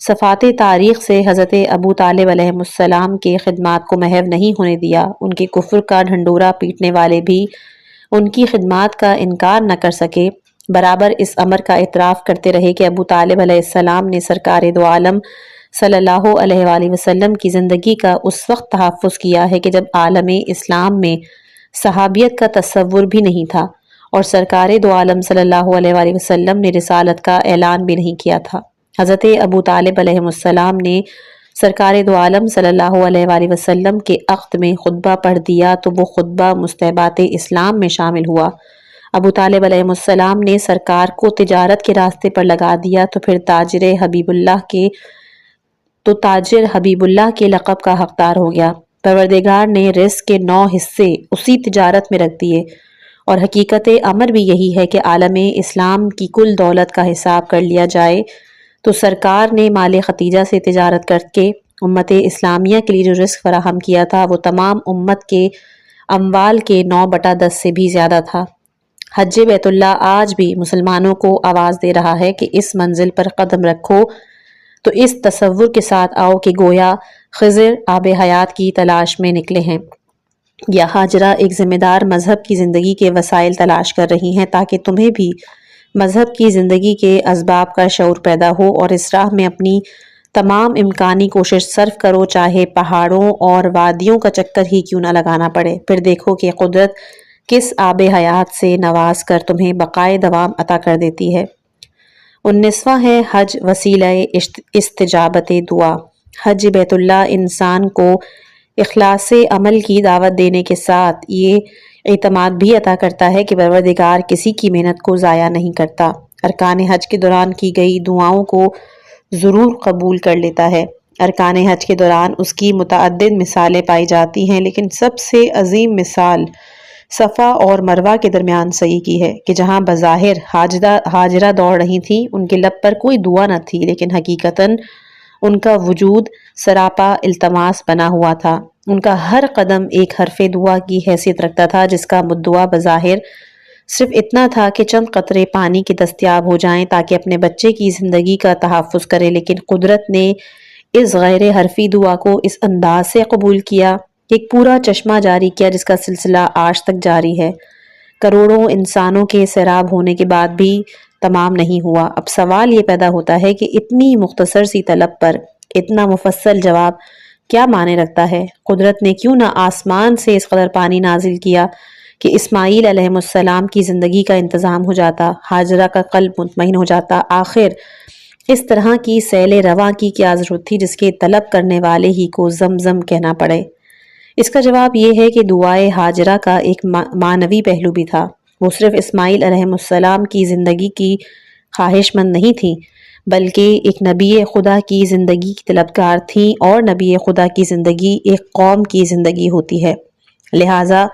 صفات تاریخ سے حضرت ابو طالب علیہ السلام کے خدمات کو محو نہیں ہونے دیا۔ ان کے کفر کا ڈھنڈورا پیٹنے والے بھی ان کی خدمات کا انکار نہ کر سکے، برابر اس امر کا اعتراف کرتے رہے کہ ابو طالب علیہ السلام نے سرکار دو عالم صلی اللہ علیہ وآلہ وسلم کی زندگی کا اس وقت تحفظ کیا ہے کہ جب عالم اسلام میں صحابیت کا تصور بھی نہیں تھا، اور سرکار دو عالم صلی اللہ علیہ وآلہ وسلم نے رسالت کا اعلان بھی نہیں کیا تھا۔ حضرت ابو طالب علیہ السلام نے سرکار دو عالم صلی اللہ علیہ وآلہ وسلم کے عقد میں خطبہ پڑھ دیا تو وہ خطبہ مستحبات اسلام میں شامل ہوا۔ ابو طالب علیہ السلام نے سرکار کو تجارت کے راستے پر لگا دیا تو پھر تاجر حبیب اللہ کے لقب کا حقدار ہو گیا۔ پروردگار نے رزق کے 9 حصے اسی تجارت میں رکھ دیے، اور حقیقت امر بھی یہی ہے کہ عالم اسلام کی کل دولت کا حساب کر لیا جائے تو سرکار نے مال ختیجہ سے تجارت کر کے امت اسلامیہ کے لیے جو رزق فراہم کیا تھا وہ تمام امت کے اموال کے 9/10 سے بھی زیادہ تھا۔ حج بیت اللہ آج بھی مسلمانوں کو آواز دے رہا ہے کہ اس منزل پر قدم رکھو تو اس تصور کے ساتھ آؤ کہ گویا خضر آب حیات کی تلاش میں نکلے ہیں، یا ہاجرہ ایک ذمہ دار مذہب کی زندگی کے وسائل تلاش کر رہی ہیں تاکہ تمہیں بھی مذہب کی زندگی کے اسباب کا شعور پیدا ہو اور اس راہ میں اپنی تمام امکانی کوشش صرف کرو، چاہے پہاڑوں اور وادیوں کا چکر ہی کیوں نہ لگانا پڑے۔ پھر دیکھو کہ قدرت کس آب حیات سے نواز کر تمہیں بقائے دوام عطا کر دیتی ہے۔ 19واں ہے حج وسیلہ استجابت دعا۔ حج بیت اللہ انسان کو اخلاص عمل کی دعوت دینے کے ساتھ یہ اعتماد بھی عطا کرتا ہے کہ پروردگار کسی کی محنت کو ضائع نہیں کرتا، ارکان حج کے دوران کی گئی دعاؤں کو ضرور قبول کر لیتا ہے۔ ارکان حج کے دوران اس کی متعدد مثالیں پائی جاتی ہیں، لیکن سب سے عظیم مثال صفا اور مروہ کے درمیان صحیح کی ہے کہ جہاں بظاہر ہاجرہ دوڑ رہی تھیں، ان کے لب پر کوئی دعا نہ تھی، لیکن حقیقتاً ان کا وجود سراپا التماس بنا ہوا تھا۔ ان کا ہر قدم ایک حرف دعا کی حیثیت رکھتا تھا، جس کا مدعا بظاہر صرف اتنا تھا کہ چند قطرے پانی کی دستیاب ہو جائیں تاکہ اپنے بچے کی زندگی کا تحفظ کرے، لیکن قدرت نے اس غیر حرفی دعا کو اس انداز سے قبول کیا کہ ایک پورا چشمہ جاری کیا جس کا سلسلہ آج تک جاری ہے۔ کروڑوں انسانوں کے سیراب ہونے کے بعد بھی تمام نہیں ہوا۔ اب سوال یہ پیدا ہوتا ہے کہ اتنی مختصر سی طلب پر اتنا مفصل جواب کیا معنی رکھتا ہے؟ قدرت نے کیوں نہ آسمان سے اس قدر پانی نازل کیا کہ اسماعیل علیہ السلام کی زندگی کا انتظام ہو جاتا، ہاجرہ کا قلب مطمئن ہو جاتا؟ آخر اس طرح کی سیل رواں کی کیا ضرورت تھی جس کے طلب کرنے والے ہی کو زمزم کہنا پڑے؟ اس کا جواب یہ ہے کہ دعائے ہاجرہ کا ایک معنوی پہلو بھی تھا۔ وہ صرف اسماعیل علیہ السلام کی زندگی کی خواہش مند نہیں تھی، بلکہ ایک نبی خدا کی زندگی کی طلبگار تھیں، اور نبی خدا کی زندگی ایک قوم کی زندگی ہوتی ہے۔ لہٰذا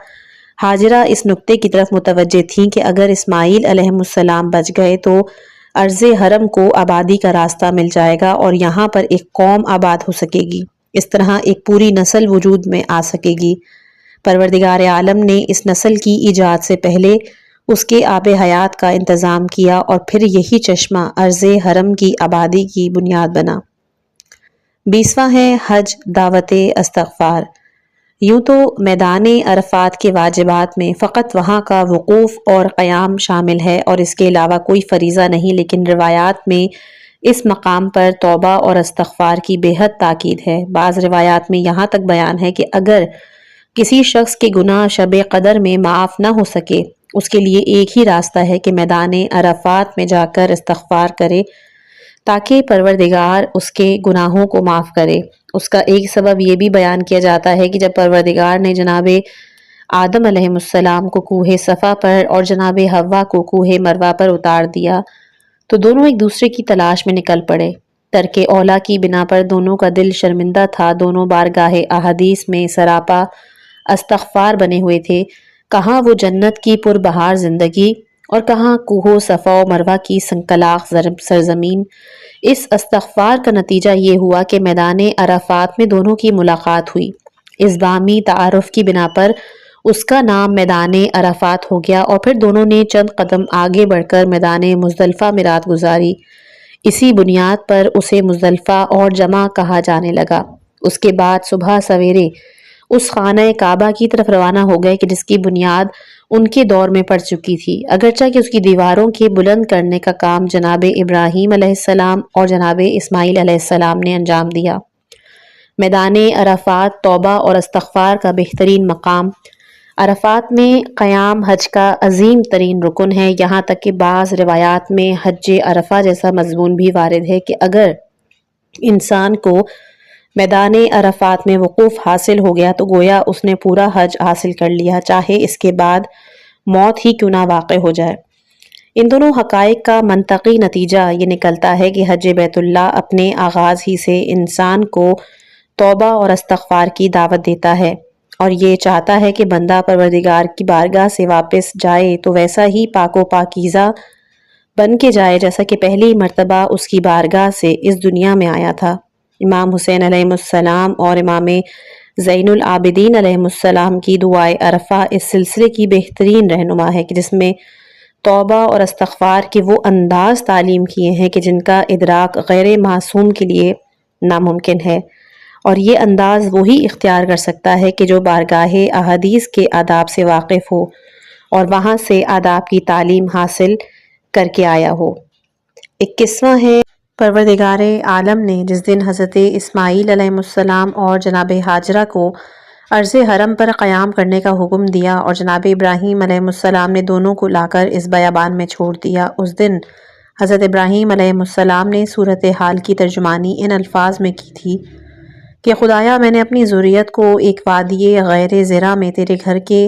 ہاجرہ اس نقطے کی طرف متوجہ تھیں کہ اگر اسماعیل علیہ السلام بچ گئے تو ارض حرم کو آبادی کا راستہ مل جائے گا اور یہاں پر ایک قوم آباد ہو سکے گی، اس طرح ایک پوری نسل وجود میں آ سکے گی۔ پروردگار عالم نے اس نسل کی ایجاد سے پہلے اس کے آب حیات کا انتظام کیا، اور پھر یہی چشمہ ارض حرم کی آبادی کی بنیاد بنا۔ 20واں ہے حج دعوت استغفار۔ یوں تو میدان عرفات کے واجبات میں فقط وہاں کا وقوف اور قیام شامل ہے اور اس کے علاوہ کوئی فریضہ نہیں، لیکن روایات میں اس مقام پر توبہ اور استغفار کی بے حد تاکید ہے۔ بعض روایات میں یہاں تک بیان ہے کہ اگر کسی شخص کے گناہ شب قدر میں معاف نہ ہو سکے، اس کے لیے ایک ہی راستہ ہے کہ میدان عرفات میں جا کر استغفار کرے تاکہ پروردگار اس کے گناہوں کو معاف کرے۔ اس کا ایک سبب یہ بھی بیان کیا جاتا ہے کہ جب پروردگار نے جناب آدم علیہ السلام کو کوہ صفا پر اور جناب حوا کو کوہ مروہ پر اتار دیا تو دونوں ایک دوسرے کی تلاش میں نکل پڑے۔ ترک اولیٰ کی بنا پر دونوں کا دل شرمندہ تھا، دونوں بارگاہ احادیث میں سراپا استغفار بنے ہوئے تھے۔ کہاں وہ جنت کی پربہار زندگی اور کہاں کوہ صفا و مروہ کی سنکلاخ سرزمین۔ اس استغفار کا نتیجہ یہ ہوا کہ میدان عرفات میں دونوں کی ملاقات ہوئی۔ اس باہمی تعارف کی بنا پر اس کا نام میدان عرفات ہو گیا، اور پھر دونوں نے چند قدم آگے بڑھ کر میدان مزدلفہ میں رات گزاری۔ اسی بنیاد پر اسے مزدلفہ اور جمع کہا جانے لگا۔ اس کے بعد صبح سویرے اس خانہ کعبہ کی طرف روانہ ہو گئے کہ جس کی بنیاد ان کے دور میں پڑ چکی تھی، اگرچہ کہ اس کی دیواروں کے بلند کرنے کا کام جناب ابراہیم علیہ السلام اور جناب اسماعیل علیہ السلام نے انجام دیا۔ میدان عرفات توبہ اور استغفار کا بہترین مقام۔ عرفات میں قیام حج کا عظیم ترین رکن ہے، یہاں تک کہ بعض روایات میں حج عرفہ جیسا مضمون بھی وارد ہے کہ اگر انسان کو میدان عرفات میں وقوف حاصل ہو گیا تو گویا اس نے پورا حج حاصل کر لیا، چاہے اس کے بعد موت ہی کیوں نہ واقع ہو جائے۔ ان دونوں حقائق کا منطقی نتیجہ یہ نکلتا ہے کہ حج بیت اللہ اپنے آغاز ہی سے انسان کو توبہ اور استغفار کی دعوت دیتا ہے اور یہ چاہتا ہے کہ بندہ پروردگار کی بارگاہ سے واپس جائے تو ویسا ہی پاک و پاکیزہ بن کے جائے جیسا کہ پہلی مرتبہ اس کی بارگاہ سے اس دنیا میں آیا تھا۔ امام حسین علیہ السلام اور امام زین العابدین علیہ السلام کی دعائے عرفہ اس سلسلے کی بہترین رہنما ہے کہ جس میں توبہ اور استغفار کے وہ انداز تعلیم کیے ہیں کہ جن کا ادراک غیر معصوم کے لیے ناممکن ہے، اور یہ انداز وہی اختیار کر سکتا ہے کہ جو بارگاہ احادیث کے آداب سے واقف ہو اور وہاں سے آداب کی تعلیم حاصل کر کے آیا ہو۔ ایک قصہ ہے، پروردگار عالم نے جس دن حضرت اسماعیل علیہ السلام اور جناب ہاجرہ کو عرض حرم پر قیام کرنے کا حکم دیا اور جناب ابراہیم علیہ السلام نے دونوں کو لا کر اس بیابان میں چھوڑ دیا، اس دن حضرت ابراہیم علیہ السلام نے صورتحال کی ترجمانی ان الفاظ میں کی تھی کہ خدایا میں نے اپنی ذریت کو ایک وادی غیر زرع میں تیرے گھر کے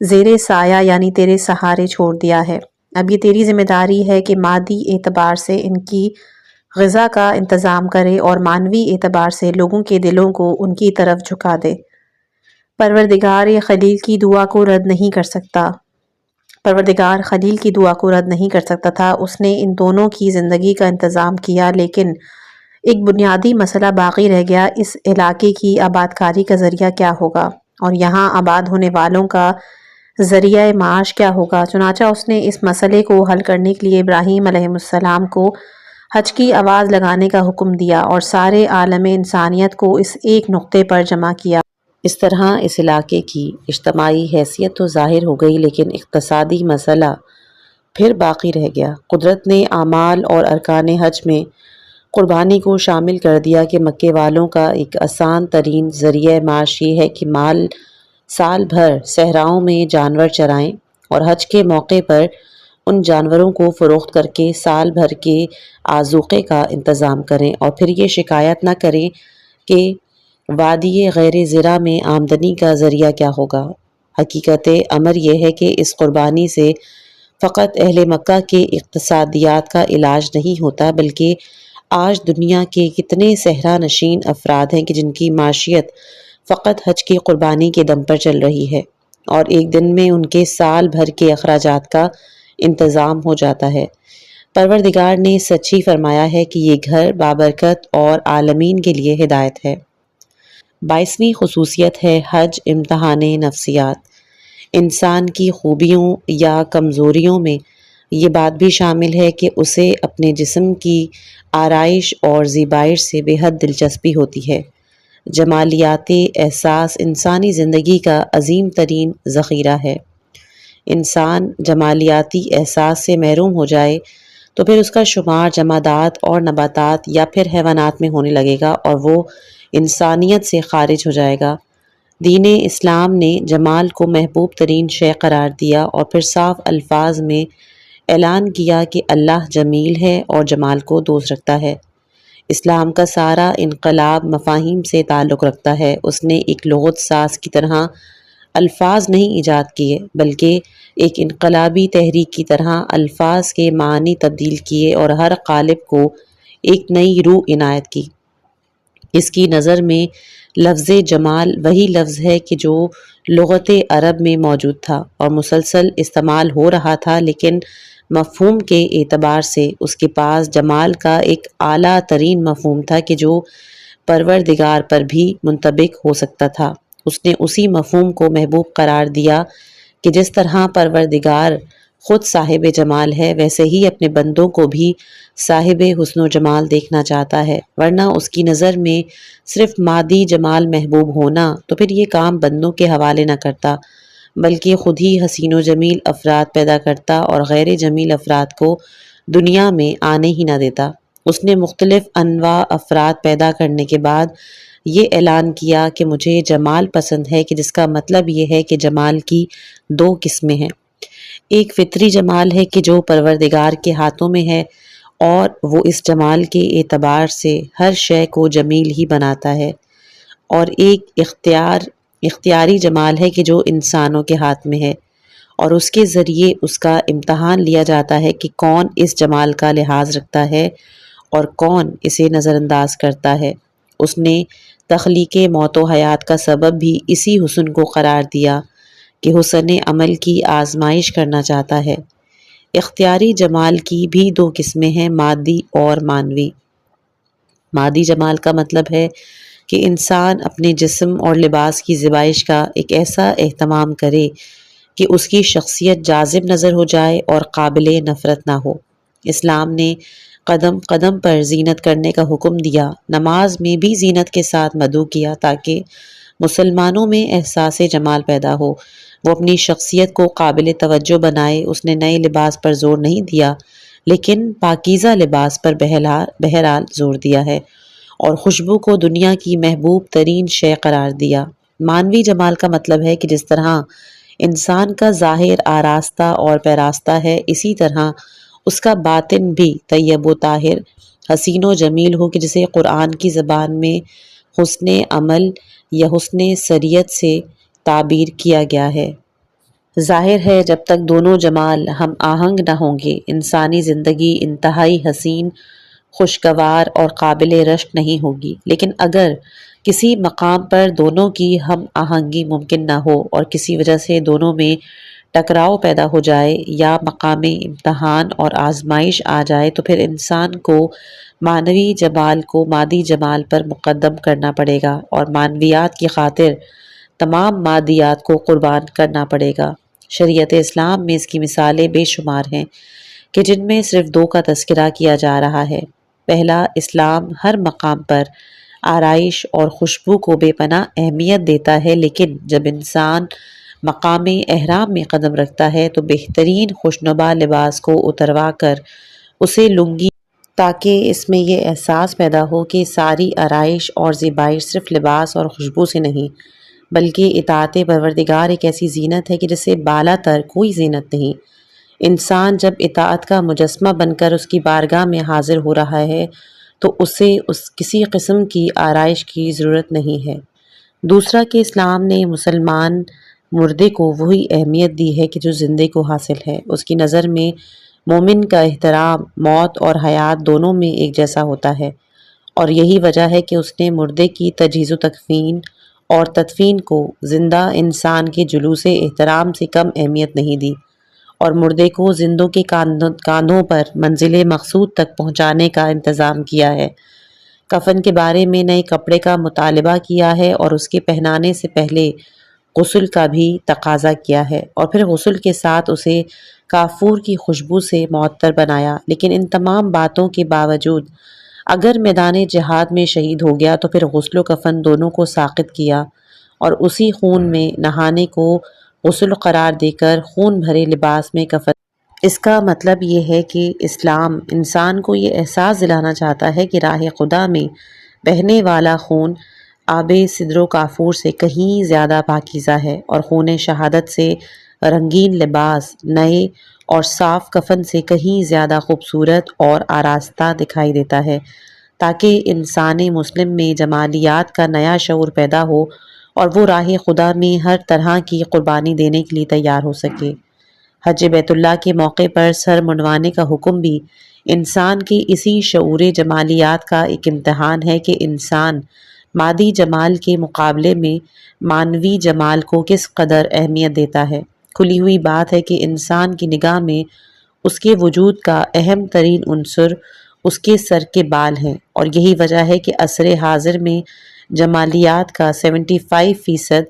زیر سایہ یعنی تیرے سہارے چھوڑ دیا ہے، اب یہ تیری ذمہ داری ہے کہ مادی اعتبار سے ان کی غذا کا انتظام کرے اور معنوی اعتبار سے لوگوں کے دلوں کو ان کی طرف جھکا دے۔ پروردگار خلیل کی دعا کو رد نہیں کر سکتا، پروردگار خلیل کی دعا کو رد نہیں کر سکتا تھا، اس نے ان دونوں کی زندگی کا انتظام کیا، لیکن ایک بنیادی مسئلہ باقی رہ گیا، اس علاقے کی آباد کاری کا ذریعہ کیا ہوگا اور یہاں آباد ہونے والوں کا ذریعہ معاش کیا ہوگا۔ چنانچہ اس نے اس مسئلے کو حل کرنے کے لیے ابراہیم علیہ السلام کو حج کی آواز لگانے کا حکم دیا اور سارے عالم انسانیت کو اس ایک نقطے پر جمع کیا۔ اس طرح اس علاقے کی اجتماعی حیثیت تو ظاہر ہو گئی، لیکن اقتصادی مسئلہ پھر باقی رہ گیا۔ قدرت نے اعمال اور ارکان حج میں قربانی کو شامل کر دیا کہ مکے والوں کا ایک آسان ترین ذریعہ معاش یہ ہے کہ سال بھر صحراؤں میں جانور چرائیں اور حج کے موقع پر ان جانوروں کو فروخت کر کے سال بھر کے آذوقے کا انتظام کریں اور پھر یہ شکایت نہ کریں کہ وادی غیر زرع میں آمدنی کا ذریعہ کیا ہوگا۔ حقیقت امر یہ ہے کہ اس قربانی سے فقط اہل مکہ کے اقتصادیات کا علاج نہیں ہوتا، بلکہ آج دنیا کے کتنے صحرا نشین افراد ہیں کہ جن کی معیشت فقط حج کی قربانی کے دم پر چل رہی ہے اور ایک دن میں ان کے سال بھر کے اخراجات کا انتظام ہو جاتا ہے۔ پروردگار نے سچ ہی فرمایا ہے کہ یہ گھر بابرکت اور عالمین کے لیے ہدایت ہے۔ 22ویں خصوصیت ہے حج امتحان نفسیات۔ انسان کی خوبیوں یا کمزوریوں میں یہ بات بھی شامل ہے کہ اسے اپنے جسم کی آرائش اور زیبائش سے بے حد دلچسپی ہوتی ہے۔ جمالیاتی احساس انسانی زندگی کا عظیم ترین ذخیرہ ہے۔ انسان جمالیاتی احساس سے محروم ہو جائے تو پھر اس کا شمار جمادات اور نباتات یا پھر حیوانات میں ہونے لگے گا اور وہ انسانیت سے خارج ہو جائے گا۔ دین اسلام نے جمال کو محبوب ترین شے قرار دیا اور پھر صاف الفاظ میں اعلان کیا کہ اللہ جمیل ہے اور جمال کو دوست رکھتا ہے۔ اسلام کا سارا انقلاب مفاہیم سے تعلق رکھتا ہے۔ اس نے ایک لغت ساز کی طرح الفاظ نہیں ایجاد کیے بلکہ ایک انقلابی تحریک کی طرح الفاظ کے معنی تبدیل کیے اور ہر قالب کو ایک نئی روح عنایت کی۔ اس کی نظر میں لفظ جمال وہی لفظ ہے کہ جو لغت عرب میں موجود تھا اور مسلسل استعمال ہو رہا تھا، لیکن مفہوم کے اعتبار سے اس کے پاس جمال کا ایک اعلیٰ ترین مفہوم تھا کہ جو پروردگار پر بھی منطبق ہو سکتا تھا۔ اس نے اسی مفہوم کو محبوب قرار دیا کہ جس طرح پروردگار خود صاحب جمال ہے، ویسے ہی اپنے بندوں کو بھی صاحب حسن و جمال دیکھنا چاہتا ہے، ورنہ اس کی نظر میں صرف مادی جمال محبوب ہونا تو پھر یہ کام بندوں کے حوالے نہ کرتا، بلکہ خود ہی حسین و جمیل افراد پیدا کرتا اور غیر جمیل افراد کو دنیا میں آنے ہی نہ دیتا۔ اس نے مختلف انواع افراد پیدا کرنے کے بعد یہ اعلان کیا کہ مجھے جمال پسند ہے، کہ جس کا مطلب یہ ہے کہ جمال کی دو قسمیں ہیں۔ ایک فطری جمال ہے کہ جو پروردگار کے ہاتھوں میں ہے اور وہ اس جمال کے اعتبار سے ہر شے کو جمیل ہی بناتا ہے، اور ایک اختیاری جمال ہے کہ جو انسانوں کے ہاتھ میں ہے اور اس کے ذریعے اس کا امتحان لیا جاتا ہے کہ کون اس جمال کا لحاظ رکھتا ہے اور کون اسے نظر انداز کرتا ہے۔ اس نے تخلیق موت و حیات کا سبب بھی اسی حسن کو قرار دیا کہ حسن عمل کی آزمائش کرنا چاہتا ہے۔ اختیاری جمال کی بھی دو قسمیں ہیں، مادی اور معنوی۔ مادی جمال کا مطلب ہے کہ انسان اپنے جسم اور لباس کی زیبائش کا ایک ایسا اہتمام کرے کہ اس کی شخصیت جاذب نظر ہو جائے اور قابل نفرت نہ ہو۔ اسلام نے قدم قدم پر زینت کرنے کا حکم دیا، نماز میں بھی زینت کے ساتھ مدعو کیا تاکہ مسلمانوں میں احساس جمال پیدا ہو، وہ اپنی شخصیت کو قابل توجہ بنائے۔ اس نے نئے لباس پر زور نہیں دیا، لیکن پاکیزہ لباس پر بہرحال زور دیا ہے، اور خوشبو کو دنیا کی محبوب ترین شے قرار دیا۔ معنوی جمال کا مطلب ہے کہ جس طرح انسان کا ظاہر آراستہ اور پیراستہ ہے، اسی طرح اس کا باطن بھی طیب و طاہر، حسین و جمیل ہو، کہ جسے قرآن کی زبان میں حسن عمل یا حسن سریت سے تعبیر کیا گیا ہے۔ ظاہر ہے جب تک دونوں جمال ہم آہنگ نہ ہوں گے، انسانی زندگی انتہائی حسین، خوشگوار اور قابل رشک نہیں ہوگی، لیکن اگر کسی مقام پر دونوں کی ہم آہنگی ممکن نہ ہو اور کسی وجہ سے دونوں میں ٹکراؤ پیدا ہو جائے یا مقام امتحان اور آزمائش آ جائے، تو پھر انسان کو معنوی جمال کو مادی جمال پر مقدم کرنا پڑے گا اور معنویات کی خاطر تمام مادیات کو قربان کرنا پڑے گا۔ شریعت اسلام میں اس کی مثالیں بے شمار ہیں کہ جن میں صرف دو کا تذکرہ کیا جا رہا ہے۔ پہلا، اسلام ہر مقام پر آرائش اور خوشبو کو بے پناہ اہمیت دیتا ہے، لیکن جب انسان مقام احرام میں قدم رکھتا ہے تو بہترین خوشنما لباس کو اتروا کر اسے لنگی، تاکہ اس میں یہ احساس پیدا ہو کہ ساری آرائش اور زیبائش صرف لباس اور خوشبو سے نہیں، بلکہ اطاعت پروردگار ایک ایسی زینت ہے کہ جسے بالا تر کوئی زینت نہیں۔ انسان جب اطاعت کا مجسمہ بن کر اس کی بارگاہ میں حاضر ہو رہا ہے تو اسے کسی قسم کی آرائش کی ضرورت نہیں ہے۔ دوسرا کہ اسلام نے مسلمان مردے کو وہی اہمیت دی ہے کہ جو زندے کو حاصل ہے۔ اس کی نظر میں مومن کا احترام موت اور حیات دونوں میں ایک جیسا ہوتا ہے، اور یہی وجہ ہے کہ اس نے مردے کی تجہیز و تکفین اور تدفین کو زندہ انسان کے جلوس احترام سے کم اہمیت نہیں دی، اور مردے کو زندوں کے کاندھوں پر منزل مقصود تک پہنچانے کا انتظام کیا ہے۔ کفن کے بارے میں نئے کپڑے کا مطالبہ کیا ہے اور اس کے پہنانے سے پہلے غسل کا بھی تقاضا کیا ہے، اور پھر غسل کے ساتھ اسے کافور کی خوشبو سے معطر بنایا۔ لیکن ان تمام باتوں کے باوجود اگر میدان جہاد میں شہید ہو گیا تو پھر غسل و کفن دونوں کو ساقط کیا اور اسی خون میں نہانے کو غسل قرار دے کر خون بھرے لباس میں کفن۔ اس کا مطلب یہ ہے کہ اسلام انسان کو یہ احساس دلانا چاہتا ہے کہ راہ خدا میں بہنے والا خون آب سدر و کافور سے کہیں زیادہ پاکیزہ ہے، اور خون شہادت سے رنگین لباس نئے اور صاف کفن سے کہیں زیادہ خوبصورت اور آراستہ دکھائی دیتا ہے، تاکہ انسان مسلم میں جمالیات کا نیا شعور پیدا ہو اور وہ راہ خدا میں ہر طرح کی قربانی دینے کے لیے تیار ہو سکے۔ حج بیت اللہ کے موقع پر سر منڈوانے کا حکم بھی انسان کے اسی شعور جمالیات کا ایک امتحان ہے کہ انسان مادی جمال کے مقابلے میں معنوی جمال کو کس قدر اہمیت دیتا ہے۔ کھلی ہوئی بات ہے کہ انسان کی نگاہ میں اس کے وجود کا اہم ترین عنصر اس کے سر کے بال ہیں، اور یہی وجہ ہے کہ عصر حاضر میں جمالیات کا 75%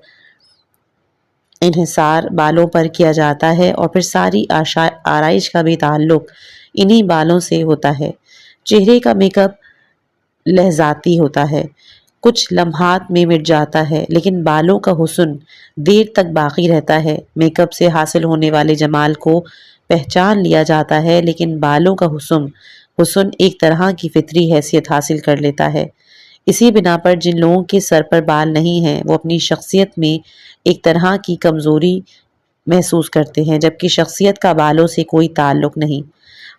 انحصار بالوں پر کیا جاتا ہے اور پھر ساری آرائش کا بھی تعلق انہی بالوں سے ہوتا ہے۔ چہرے کا میک اپ لحظاتی ہوتا ہے، کچھ لمحات میں مٹ جاتا ہے، لیکن بالوں کا حسن دیر تک باقی رہتا ہے۔ میک اپ سے حاصل ہونے والے جمال کو پہچان لیا جاتا ہے، لیکن بالوں کا حسن ایک طرح کی فطری حیثیت حاصل کر لیتا ہے۔ اسی بنا پر جن لوگوں کے سر پر بال نہیں ہیں وہ اپنی شخصیت میں ایک طرح کی کمزوری محسوس کرتے ہیں، جبکہ شخصیت کا بالوں سے کوئی تعلق نہیں۔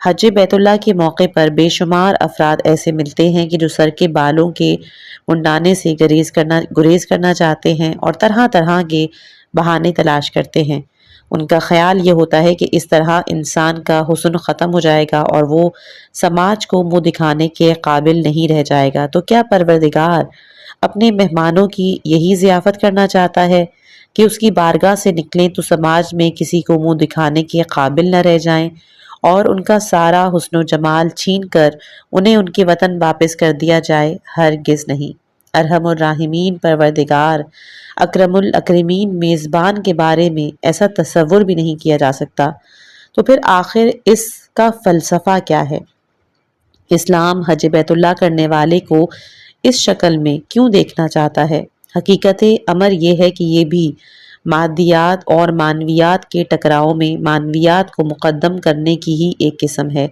حج بیت اللہ کے موقع پر بے شمار افراد ایسے ملتے ہیں کہ جو سر کے بالوں کے منڈانے سے گریز کرنا چاہتے ہیں اور طرح طرح کے بہانے تلاش کرتے ہیں۔ ان کا خیال یہ ہوتا ہے کہ اس طرح انسان کا حسن ختم ہو جائے گا اور وہ سماج کو منہ دکھانے کے قابل نہیں رہ جائے گا۔ تو کیا پروردگار اپنے مہمانوں کی یہی ضیافت کرنا چاہتا ہے کہ اس کی بارگاہ سے نکلیں تو سماج میں کسی کو منہ دکھانے کے قابل نہ رہ جائیں اور ان کا سارا حسن و جمال چھین کر انہیں ان کے وطن واپس کر دیا جائے؟ ہرگز نہیں۔ ارحم الراحمین پروردگار اکرم الاکرمین میزبان کے بارے میں ایسا تصور بھی نہیں کیا جا سکتا۔ تو پھر آخر اس کا فلسفہ کیا ہے؟ اسلام حج بیت اللہ کرنے والے کو اس شکل میں کیوں دیکھنا چاہتا ہے؟ حقیقت امر یہ ہے کہ یہ بھی مادیات اور معنویات کے ٹکراؤ میں معنویات کو مقدم کرنے کی ہی ایک قسم ہے۔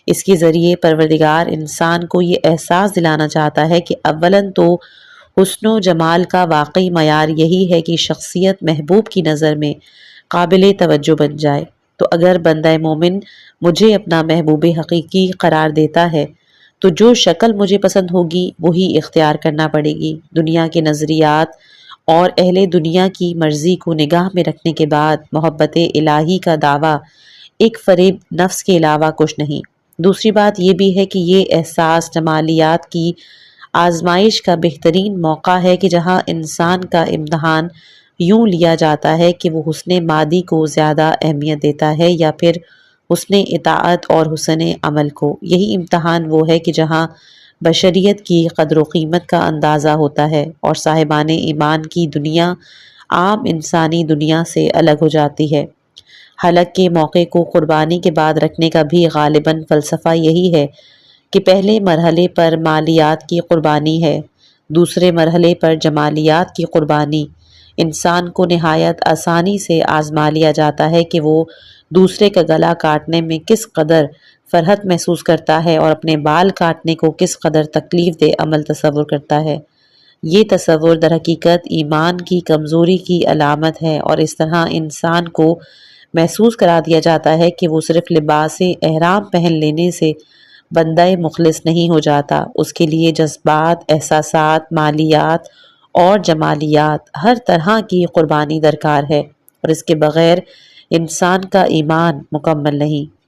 اس کے ذریعے پروردگار انسان کو یہ احساس دلانا چاہتا ہے کہ اولاً تو حسن و جمال کا واقعی معیار یہی ہے کہ شخصیت محبوب کی نظر میں قابل توجہ بن جائے۔ تو اگر بندہ مومن مجھے اپنا محبوب حقیقی قرار دیتا ہے تو جو شکل مجھے پسند ہوگی وہی اختیار کرنا پڑے گی۔ دنیا کے نظریات اور اہل دنیا کی مرضی کو نگاہ میں رکھنے کے بعد محبت الہی کا دعویٰ ایک فریب نفس کے علاوہ کچھ نہیں۔ دوسری بات یہ بھی ہے کہ یہ احساس جمالیات کی آزمائش کا بہترین موقع ہے کہ جہاں انسان کا امتحان یوں لیا جاتا ہے کہ وہ حسن مادی کو زیادہ اہمیت دیتا ہے یا پھر حسن اطاعت اور حسن عمل کو۔ یہی امتحان وہ ہے کہ جہاں بشریت کی قدر و قیمت کا اندازہ ہوتا ہے اور صاحبان ایمان کی دنیا عام انسانی دنیا سے الگ ہو جاتی ہے۔ حلق کے موقع کو قربانی کے بعد رکھنے کا بھی غالباً فلسفہ یہی ہے کہ پہلے مرحلے پر مالیات کی قربانی ہے، دوسرے مرحلے پر جمالیات کی قربانی۔ انسان کو نہایت آسانی سے آزما لیا جاتا ہے کہ وہ دوسرے کا گلا کاٹنے میں کس قدر فرحت محسوس کرتا ہے اور اپنے بال کاٹنے کو کس قدر تکلیف دہ عمل تصور کرتا ہے۔ یہ تصور در حقیقت ایمان کی کمزوری کی علامت ہے اور اس طرح انسان کو محسوس کرا دیا جاتا ہے کہ وہ صرف لباس احرام پہن لینے سے بندہ مخلص نہیں ہو جاتا، اس کے لیے جذبات، احساسات، مالیات اور جمالیات ہر طرح کی قربانی درکار ہے اور اس کے بغیر انسان کا ایمان مکمل نہیں۔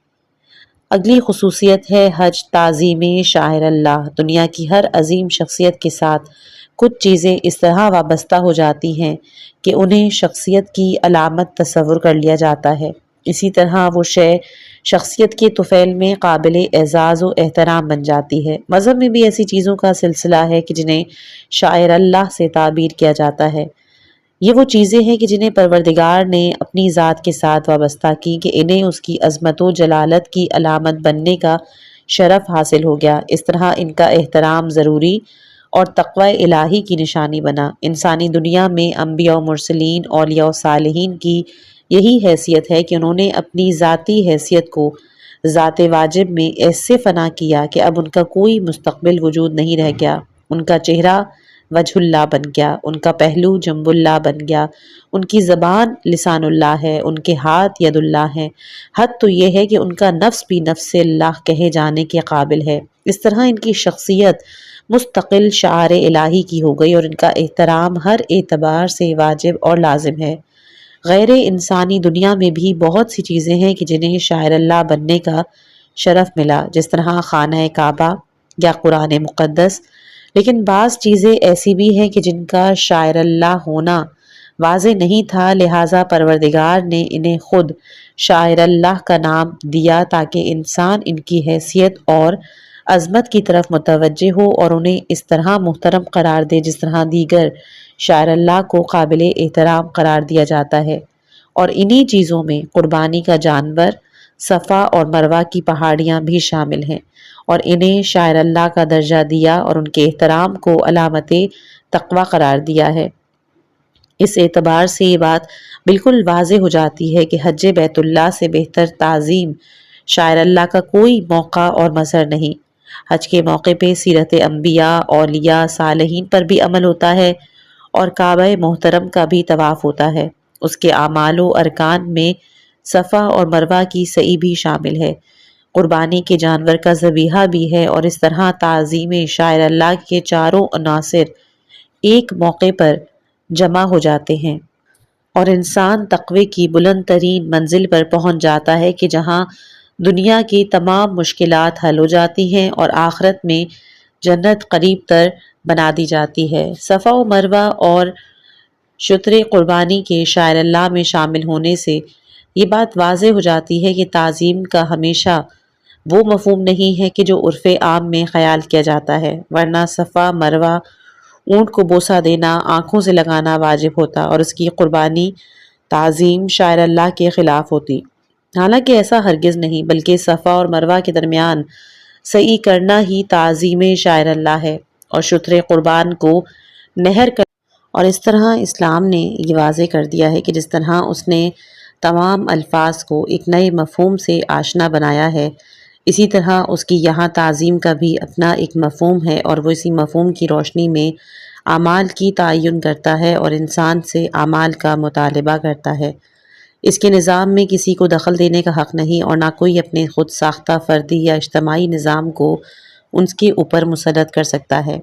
اگلی خصوصیت ہے حج تعظیم شاعر اللہ۔ دنیا کی ہر عظیم شخصیت کے ساتھ کچھ چیزیں اس طرح وابستہ ہو جاتی ہیں کہ انہیں شخصیت کی علامت تصور کر لیا جاتا ہے۔ اسی طرح وہ شے شخصیت کے طفیل میں قابل اعزاز و احترام بن جاتی ہے۔ مذہب میں بھی ایسی چیزوں کا سلسلہ ہے کہ جنہیں شاعر اللہ سے تعبیر کیا جاتا ہے۔ یہ وہ چیزیں ہیں کہ جنہیں پروردگار نے اپنی ذات کے ساتھ وابستہ کی کہ انہیں اس کی عظمت و جلالت کی علامت بننے کا شرف حاصل ہو گیا۔ اس طرح ان کا احترام ضروری اور تقوی الہی کی نشانی بنا۔ انسانی دنیا میں انبیاء و مرسلین، اولیاء و صالحین کی یہی حیثیت ہے کہ انہوں نے اپنی ذاتی حیثیت کو ذات واجب میں ایسے فنا کیا کہ اب ان کا کوئی مستقبل وجود نہیں رہ گیا۔ ان کا چہرہ وجہ اللہ بن گیا، ان کا پہلو جنب اللہ بن گیا، ان کی زبان لسان اللہ ہے، ان کے ہاتھ ید اللہ ہیں، حد تو یہ ہے کہ ان کا نفس بھی نفس اللہ کہے جانے کے قابل ہے۔ اس طرح ان کی شخصیت مستقل شعار الہی کی ہو گئی اور ان کا احترام ہر اعتبار سے واجب اور لازم ہے۔ غیر انسانی دنیا میں بھی بہت سی چیزیں ہیں کہ جنہیں شاعر اللہ بننے کا شرف ملا، جس طرح خانہ کعبہ یا قرآن مقدس، لیکن بعض چیزیں ایسی بھی ہیں کہ جن کا شاعر اللہ ہونا واضح نہیں تھا، لہٰذا پروردگار نے انہیں خود شاعر اللہ کا نام دیا تاکہ انسان ان کی حیثیت اور عظمت کی طرف متوجہ ہو اور انہیں اس طرح محترم قرار دے جس طرح دیگر شاعر اللہ کو قابل احترام قرار دیا جاتا ہے، اور انہی چیزوں میں قربانی کا جانور، صفا اور مروہ کی پہاڑیاں بھی شامل ہیں، اور انہیں شاعر اللہ کا درجہ دیا اور ان کے احترام کو علامت تقوی قرار دیا ہے۔ اس اعتبار سے یہ بات بالکل واضح ہو جاتی ہے کہ حج بیت اللہ سے بہتر تعظیم شاعر اللہ کا کوئی موقع اور مظہر نہیں۔ حج کے موقع پہ سیرت انبیاء، اولیاء، صالحین پر بھی عمل ہوتا ہے، اور کعبہ محترم کا بھی طواف ہوتا ہے۔ اس کے اعمال و ارکان میں صفا اور مروہ کی سعی بھی شامل ہے، قربانی کے جانور کا ذبیحہ بھی ہے، اور اس طرح تعظیم شاعر اللہ کے چاروں عناصر ایک موقع پر جمع ہو جاتے ہیں، اور انسان تقوی کی بلند ترین منزل پر پہنچ جاتا ہے کہ جہاں دنیا کی تمام مشکلات حل ہو جاتی ہیں اور آخرت میں جنت قریب تر بنا دی جاتی ہے۔ صفا و مروہ اور شتر قربانی کے شاعر اللہ میں شامل ہونے سے یہ بات واضح ہو جاتی ہے کہ تعظیم کا ہمیشہ وہ مفہوم نہیں ہے کہ جو عرف عام میں خیال کیا جاتا ہے، ورنہ صفا مروہ، اونٹ کو بوسہ دینا، آنکھوں سے لگانا واجب ہوتا اور اس کی قربانی تعظیم شاعر اللہ کے خلاف ہوتی۔ حالانکہ ایسا ہرگز نہیں، بلکہ صفا اور مروہ کے درمیان سعی کرنا ہی تعظیم شاعر اللہ ہے، اور شتر قربان کو نہر کر، اور اس طرح اسلام نے یہ واضح کر دیا ہے کہ جس طرح اس نے تمام الفاظ کو ایک نئے مفہوم سے آشنا بنایا ہے، اسی طرح اس کی یہاں تعظیم کا بھی اپنا ایک مفہوم ہے، اور وہ اسی مفہوم کی روشنی میں اعمال کی تعین کرتا ہے اور انسان سے اعمال کا مطالبہ کرتا ہے۔ اس کے نظام میں کسی کو دخل دینے کا حق نہیں، اور نہ کوئی اپنے خود ساختہ فردی یا اجتماعی نظام کو ان کے اوپر مسلط کر سکتا ہے۔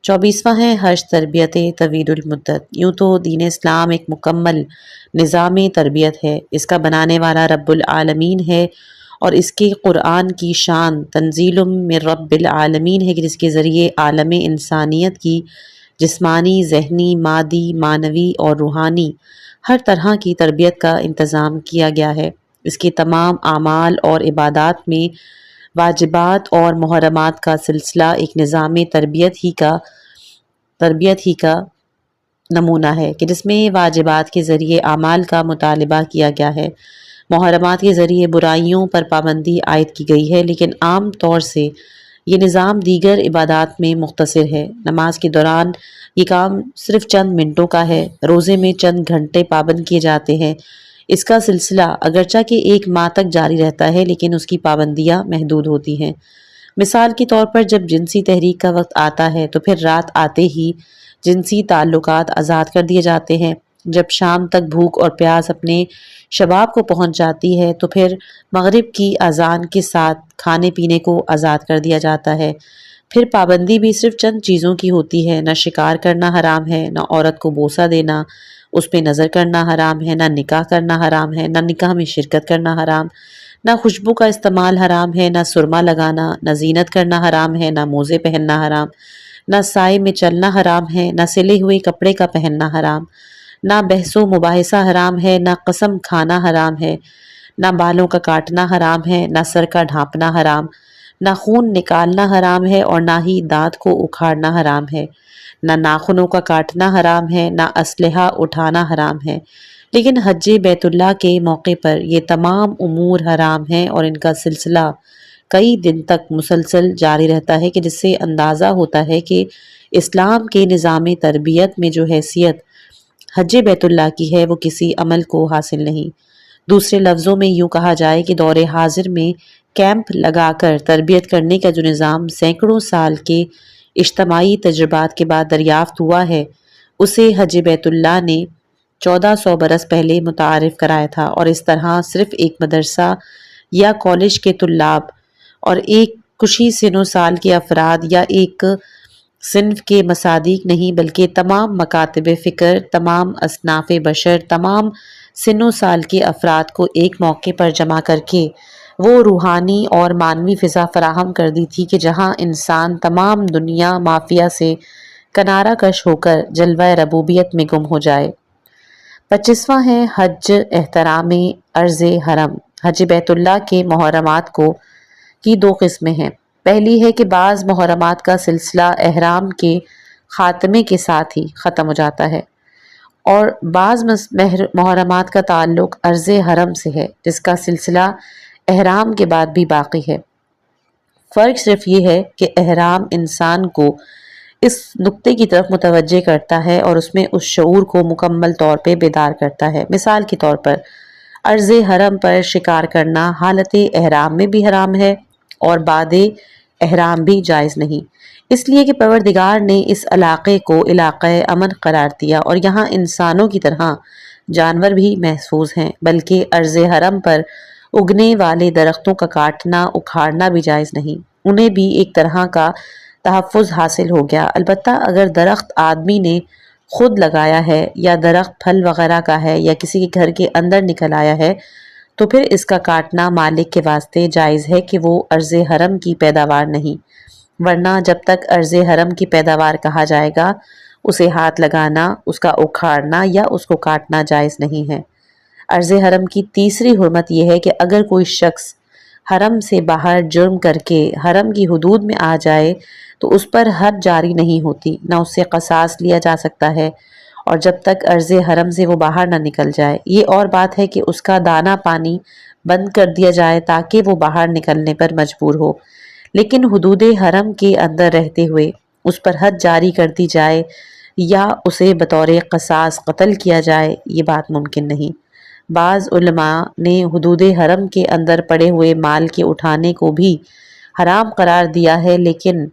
24واں ہے حج تربیت طویل المدت۔ یوں تو دین اسلام ایک مکمل نظام تربیت ہے، اس کا بنانے والا رب العالمین ہے، اور اس کے قرآن کی شان تنزیل من رب العالمین ہے کہ جس کے ذریعے عالم انسانیت کی جسمانی، ذہنی، مادی، معنوی اور روحانی ہر طرح کی تربیت کا انتظام کیا گیا ہے۔ اس کے تمام اعمال اور عبادات میں واجبات اور محرمات کا سلسلہ ایک نظام تربیت ہی کا نمونہ ہے کہ جس میں واجبات کے ذریعے اعمال کا مطالبہ کیا گیا ہے، محرمات کے ذریعے برائیوں پر پابندی عائد کی گئی ہے، لیکن عام طور سے یہ نظام دیگر عبادات میں مختصر ہے۔ نماز کے دوران یہ کام صرف چند منٹوں کا ہے، روزے میں چند گھنٹے پابند کیے جاتے ہیں۔ اس کا سلسلہ اگرچہ کہ ایک ماہ تک جاری رہتا ہے، لیکن اس کی پابندیاں محدود ہوتی ہیں۔ مثال کے طور پر جب جنسی تحریک کا وقت آتا ہے تو پھر رات آتے ہی جنسی تعلقات آزاد کر دیے جاتے ہیں۔ جب شام تک بھوک اور پیاس اپنے شباب کو پہنچ جاتی ہے تو پھر مغرب کی اذان کے ساتھ کھانے پینے کو آزاد کر دیا جاتا ہے۔ پھر پابندی بھی صرف چند چیزوں کی ہوتی ہے، نہ شکار کرنا حرام ہے، نہ عورت کو بوسہ دینا، اس پہ نظر کرنا حرام ہے، نہ نکاح کرنا حرام ہے، نہ نکاح میں شرکت کرنا حرام، نہ خوشبو کا استعمال حرام ہے، نہ سرما لگانا، نہ زینت کرنا حرام ہے، نہ موزے پہننا حرام، نہ سائے میں چلنا حرام ہے، نہ سلے ہوئے کپڑے کا پہننا حرام، نہ بحث و مباحثہ حرام ہے، نہ قسم کھانا حرام ہے، نہ بالوں کا کاٹنا حرام ہے، نہ سر کا ڈھانپنا حرام، نہ خون نکالنا حرام ہے، اور نہ ہی دانت کو اکھاڑنا حرام ہے، نہ ناخنوں کا کاٹنا حرام ہے، نہ اسلحہ اٹھانا حرام ہے۔ لیکن حج بیت اللہ کے موقع پر یہ تمام امور حرام ہیں، اور ان کا سلسلہ کئی دن تک مسلسل جاری رہتا ہے کہ جس سے اندازہ ہوتا ہے کہ اسلام کے نظام تربیت میں جو حیثیت حج بیت اللہ کی ہے وہ کسی عمل کو حاصل نہیں۔ دوسرے لفظوں میں یوں کہا جائے کہ دور حاضر میں کیمپ لگا کر تربیت کرنے کا جو نظام سینکڑوں سال کے اجتماعی تجربات کے بعد دریافت ہوا ہے، اسے حج بیت اللہ نے 1400 برس پہلے متعارف کرایا تھا، اور اس طرح صرف ایک مدرسہ یا کالج کے طلاب اور ایک کچھ ہی سن و سال کے افراد یا ایک صنف کے مصادیق نہیں، بلکہ تمام مکاتب فکر، تمام اصناف بشر، تمام سن و سال کے افراد کو ایک موقع پر جمع کر کے وہ روحانی اور معنوی فضا فراہم کر دی تھی کہ جہاں انسان تمام دنیا مافیا سے کنارہ کش ہو کر جلوہ ربوبیت میں گم ہو جائے۔ 25واں ہے حج احترام ارض حرم۔ حج بیت اللہ کے محرمات کی دو قسمیں ہیں۔ پہلی ہے کہ بعض محرمات کا سلسلہ احرام کے خاتمے کے ساتھ ہی ختم ہو جاتا ہے، اور بعض محرمات کا تعلق عرض حرم سے ہے جس کا سلسلہ احرام کے بعد بھی باقی ہے۔ فرق صرف یہ ہے کہ احرام انسان کو اس نقطے کی طرف متوجہ کرتا ہے اور اس میں اس شعور کو مکمل طور پہ بیدار کرتا ہے۔ مثال کے طور پر عرض حرم پر شکار کرنا حالت احرام میں بھی حرام ہے اور بعد احرام بھی جائز نہیں، اس لیے کہ پروردگار نے اس علاقے کو علاقہ امن قرار دیا اور یہاں انسانوں کی طرح جانور بھی محفوظ ہیں، بلکہ عرض حرم پر اگنے والے درختوں کا کاٹنا اکھاڑنا بھی جائز نہیں، انہیں بھی ایک طرح کا تحفظ حاصل ہو گیا۔ البتہ اگر درخت آدمی نے خود لگایا ہے یا درخت پھل وغیرہ کا ہے یا کسی کے گھر کے اندر نکل آیا ہے تو پھر اس کا کاٹنا مالک کے واسطے جائز ہے کہ وہ عرض حرم کی پیداوار نہیں، ورنہ جب تک عرض حرم کی پیداوار کہا جائے گا اسے ہاتھ لگانا، اس کا اکھاڑنا یا اس کو کاٹنا جائز نہیں ہے۔ عرض حرم کی تیسری حرمت یہ ہے کہ اگر کوئی شخص حرم سے باہر جرم کر کے حرم کی حدود میں آ جائے تو اس پر حد جاری نہیں ہوتی، نہ اس سے قصاص لیا جا سکتا ہے، اور جب تک عرض حرم سے وہ باہر نہ نکل جائے۔ یہ اور بات ہے کہ اس کا دانہ پانی بند کر دیا جائے تاکہ وہ باہر نکلنے پر مجبور ہو، لیکن حدود حرم کے اندر رہتے ہوئے اس پر حد جاری کر دی جائے یا اسے بطور قصاص قتل کیا جائے، یہ بات ممکن نہیں۔ بعض علماء نے حدود حرم کے اندر پڑے ہوئے مال کے اٹھانے کو بھی حرام قرار دیا ہے، لیکن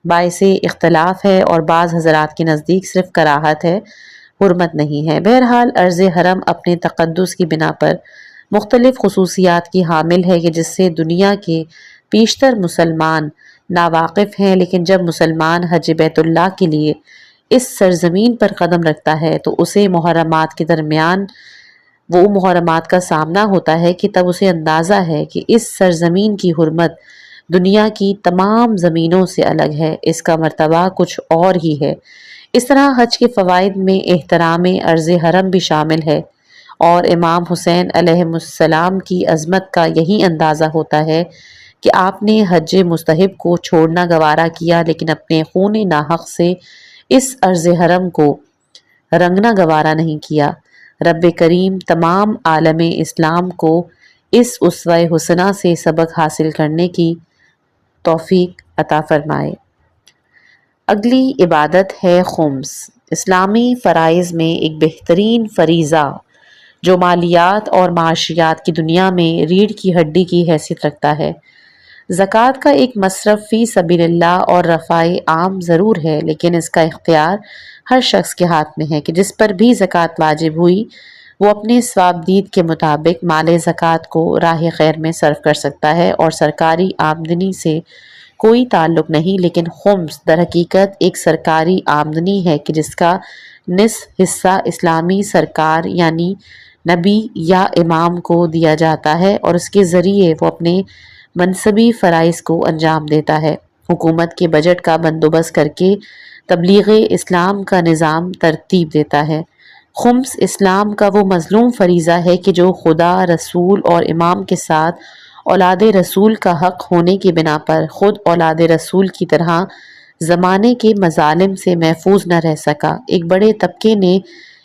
باعث اختلاف ہے اور بعض حضرات کے نزدیک صرف کراہت ہے، حرمت نہیں ہے۔ بہرحال عرض حرم اپنے تقدس کی بنا پر مختلف خصوصیات کی حامل ہے کہ جس سے دنیا کے بیشتر مسلمان ناواقف ہیں، لیکن جب مسلمان حج بیت اللہ کے لیے اس سرزمین پر قدم رکھتا ہے تو اسے محرمات کے درمیان وہ محرمات کا سامنا ہوتا ہے کہ تب اسے اندازہ ہے کہ اس سرزمین کی حرمت دنیا کی تمام زمینوں سے الگ ہے، اس کا مرتبہ کچھ اور ہی ہے۔ اس طرح حج کے فوائد میں احترام عرض حرم بھی شامل ہے، اور امام حسین علیہ السلام کی عظمت کا یہی اندازہ ہوتا ہے کہ آپ نے حج مستحب کو چھوڑنا گوارا کیا، لیکن اپنے خون ناحق سے اس عرض حرم کو رنگنا گوارا نہیں کیا۔ رب کریم تمام عالم اسلام کو اس اسوہ حسنہ سے سبق حاصل کرنے کی توفیق عطا فرمائے۔ اگلی عبادت ہے خمس، اسلامی فرائض میں ایک بہترین فریضہ جو مالیات اور معاشیات کی دنیا میں ریڑھ کی ہڈی کی حیثیت رکھتا ہے۔ زکوٰۃ کا ایک مصرف فی سبیل اللہ اور رفع عام ضرور ہے، لیکن اس کا اختیار ہر شخص کے ہاتھ میں ہے کہ جس پر بھی زکوٰۃ واجب ہوئی وہ اپنے ثوابدید کے مطابق مال زکوٰۃ کو راہ خیر میں صرف کر سکتا ہے، اور سرکاری آمدنی سے کوئی تعلق نہیں، لیکن خمس در حقیقت ایک سرکاری آمدنی ہے کہ جس کا نصف حصہ اسلامی سرکار یعنی نبی یا امام کو دیا جاتا ہے، اور اس کے ذریعے وہ اپنے منصبی فرائض کو انجام دیتا ہے، حکومت کے بجٹ کا بندوبست کر کے تبلیغ اسلام کا نظام ترتیب دیتا ہے۔ خمس اسلام کا وہ مظلوم فریضہ ہے کہ جو خدا، رسول اور امام کے ساتھ اولاد رسول کا حق ہونے کی بنا پر خود اولاد رسول کی طرح زمانے کے مظالم سے محفوظ نہ رہ سکا۔ ایک بڑے طبقے نے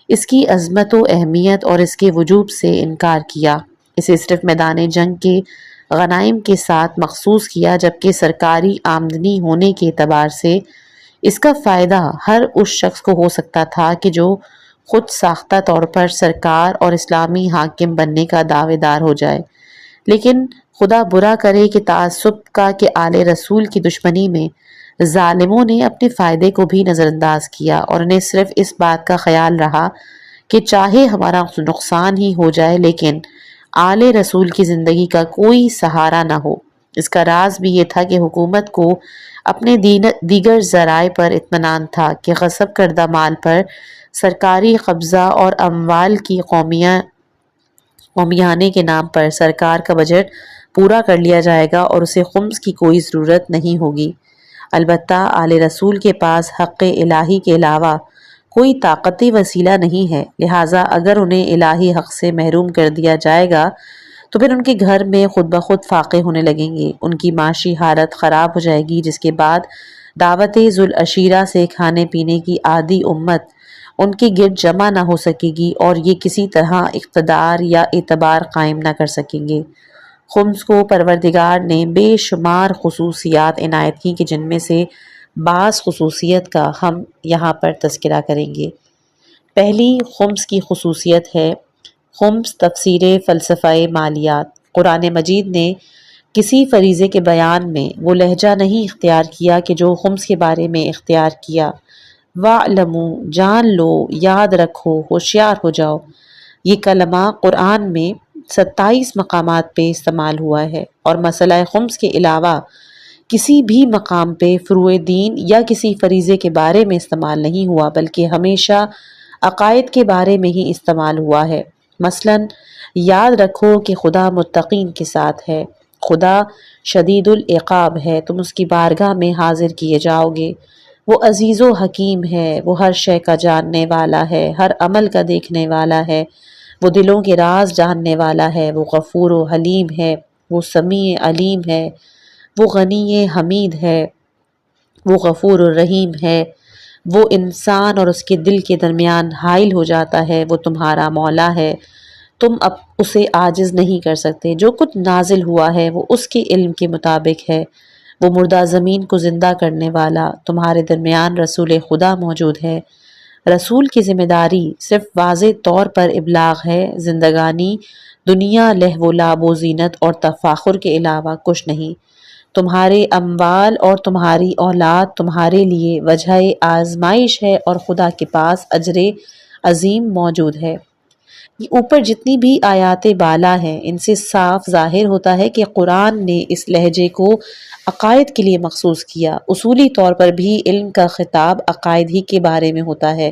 اس کی عظمت و اہمیت اور اس کے وجوب سے انکار کیا، اسے صرف میدان جنگ کے غنائم کے ساتھ مخصوص کیا، جبکہ سرکاری آمدنی ہونے کے اعتبار سے اس کا فائدہ ہر اس شخص کو ہو سکتا تھا کہ جو خود ساختہ طور پر سرکار اور اسلامی حاکم بننے کا دعوے دار ہو جائے، لیکن خدا برا کرے کہ تعصب کا کہ آل رسول کی دشمنی میں ظالموں نے اپنے فائدے کو بھی نظر انداز کیا، اور انہیں صرف اس بات کا خیال رہا کہ چاہے ہمارا نقصان ہی ہو جائے لیکن آل رسول کی زندگی کا کوئی سہارا نہ ہو۔ اس کا راز بھی یہ تھا کہ حکومت کو اپنے دیگر ذرائع پر اطمینان تھا کہ غصب کردہ مال پر سرکاری قبضہ اور اموال کی قومیانے کے نام پر سرکار کا بجٹ پورا کر لیا جائے گا اور اسے خمس کی کوئی ضرورت نہیں ہوگی۔ البتہ آل رسول کے پاس حق الہی کے علاوہ کوئی طاقتی وسیلہ نہیں ہے، لہٰذا اگر انہیں الہی حق سے محروم کر دیا جائے گا تو پھر ان کے گھر میں خود بخود فاقے ہونے لگیں گے، ان کی معاشی حالت خراب ہو جائے گی، جس کے بعد دعوت ذوالعشیرہ سے کھانے پینے کی عادی امت ان کے گرد جمع نہ ہو سکے گی اور یہ کسی طرح اقتدار یا اعتبار قائم نہ کر سکیں گے۔ خمس کو پروردگار نے بے شمار خصوصیات عنایت کی کہ جن میں سے بعض خصوصیت کا ہم یہاں پر تذکرہ کریں گے۔ پہلی خمس کی خصوصیت ہے خمس تفسیر فلسفہ مالیات۔ قرآن مجید نے کسی فریضے کے بیان میں وہ لہجہ نہیں اختیار کیا کہ جو خمس کے بارے میں اختیار کیا۔ وَاعْلَمُوا، جان لو، یاد رکھو، ہوشیار ہو جاؤ۔ یہ کلمہ قرآن میں 27 مقامات پہ استعمال ہوا ہے اور مسئلہ خمس کے علاوہ کسی بھی مقام پہ فروع دین یا کسی فریضے کے بارے میں استعمال نہیں ہوا، بلکہ ہمیشہ عقائد کے بارے میں ہی استعمال ہوا ہے۔ مثلاً یاد رکھو کہ خدا متقین کے ساتھ ہے، خدا شدید العقاب ہے، تم اس کی بارگاہ میں حاضر کیے جاؤ گے، وہ عزیز و حکیم ہے، وہ ہر شے کا جاننے والا ہے، ہر عمل کا دیکھنے والا ہے، وہ دلوں کے راز جاننے والا ہے، وہ غفور و حلیم ہے، وہ سمیع علیم ہے، وہ غنی حمید ہے، وہ غفور الرحیم ہے، وہ انسان اور اس کے دل کے درمیان حائل ہو جاتا ہے، وہ تمہارا مولا ہے، تم اب اسے عاجز نہیں کر سکتے، جو کچھ نازل ہوا ہے وہ اس کے علم کے مطابق ہے، وہ مردہ زمین کو زندہ کرنے والا، تمہارے درمیان رسول خدا موجود ہے۔ رسول کی ذمہ داری صرف واضح طور پر ابلاغ ہے، زندگانی دنیا لہو و لعب و زینت اور تفاخر کے علاوہ کچھ نہیں۔ تمہارے اموال اور تمہاری اولاد تمہارے لیے وجہ آزمائش ہے اور خدا کے پاس اجر عظیم موجود ہے۔ یہ اوپر جتنی بھی آیات بالا ہیں ان سے صاف ظاہر ہوتا ہے کہ قرآن نے اس لہجے کو عقائد کے لیے مخصوص کیا۔ اصولی طور پر بھی علم کا خطاب عقائد ہی کے بارے میں ہوتا ہے،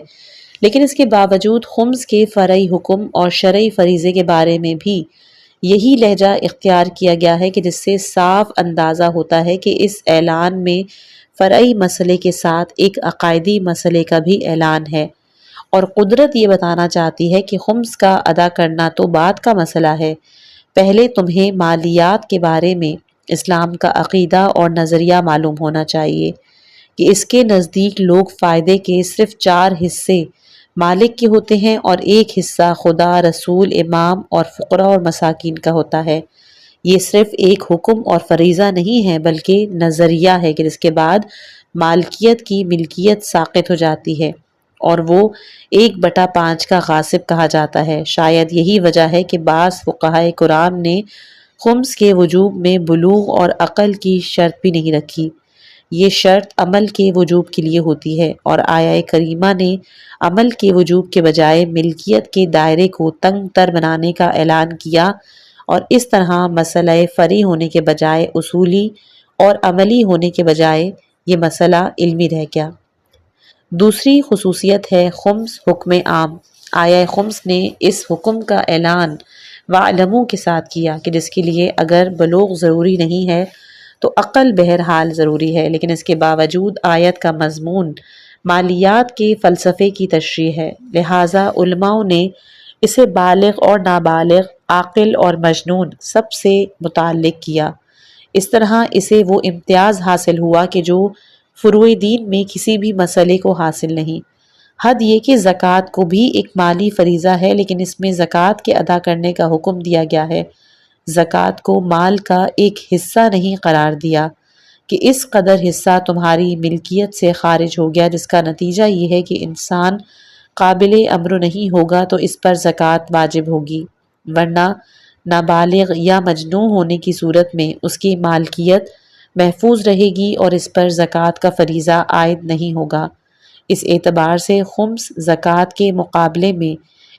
لیکن اس کے باوجود خمس کے فرعی حکم اور شرعی فریضے کے بارے میں بھی یہی لہجہ اختیار کیا گیا ہے کہ جس سے صاف اندازہ ہوتا ہے کہ اس اعلان میں فرعی مسئلے کے ساتھ ایک عقائدی مسئلے کا بھی اعلان ہے، اور قدرت یہ بتانا چاہتی ہے کہ خمس کا ادا کرنا تو بعد کا مسئلہ ہے، پہلے تمہیں مالیات کے بارے میں اسلام کا عقیدہ اور نظریہ معلوم ہونا چاہیے کہ اس کے نزدیک لوگ فائدے کے صرف 4 حصے مالک کے ہوتے ہیں اور ایک حصہ خدا، رسول، امام اور فقراء اور مساکین کا ہوتا ہے۔ یہ صرف ایک حکم اور فریضہ نہیں ہے بلکہ نظریہ ہے کہ جس کے بعد مالکیت کی ملکیت ساقط ہو جاتی ہے اور وہ 1/5 کا غاصب کہا جاتا ہے۔ شاید یہی وجہ ہے کہ بعض فقہائے کرام نے خمس کے وجوب میں بلوغ اور عقل کی شرط بھی نہیں رکھی۔ یہ شرط عمل کے وجوب کے لیے ہوتی ہے، اور آیہ کریمہ نے عمل کے وجوب کے بجائے ملکیت کے دائرے کو تنگ تر بنانے کا اعلان کیا، اور اس طرح مسئلہ فرعی ہونے کے بجائے اصولی اور عملی ہونے کے بجائے یہ مسئلہ علمی رہ گیا۔ دوسری خصوصیت ہے خمس حکم عام۔ آیہ خمس نے اس حکم کا اعلان وَاعْلَمُوا کے ساتھ کیا کہ جس کے لیے اگر بلوغ ضروری نہیں ہے تو عقل بہرحال ضروری ہے، لیکن اس کے باوجود آیت کا مضمون مالیات کے فلسفے کی تشریح ہے، لہٰذا علماء نے اسے بالغ اور نابالغ، عاقل اور مجنون سب سے متعلق کیا۔ اس طرح اسے وہ امتیاز حاصل ہوا کہ جو فروع دین میں کسی بھی مسئلے کو حاصل نہیں۔ حد یہ کہ زکوٰۃ کو بھی ایک مالی فریضہ ہے، لیکن اس میں زکوٰۃ کے ادا کرنے کا حکم دیا گیا ہے، زکوٰۃ کو مال کا ایک حصہ نہیں قرار دیا کہ اس قدر حصہ تمہاری ملکیت سے خارج ہو گیا، جس کا نتیجہ یہ ہے کہ انسان قابل امر نہیں ہوگا تو اس پر زکوٰۃ واجب ہوگی، ورنہ نابالغ یا مجنون ہونے کی صورت میں اس کی مالکیت محفوظ رہے گی اور اس پر زکوٰۃ کا فریضہ عائد نہیں ہوگا۔ اس اعتبار سے خمس زکوٰۃ کے مقابلے میں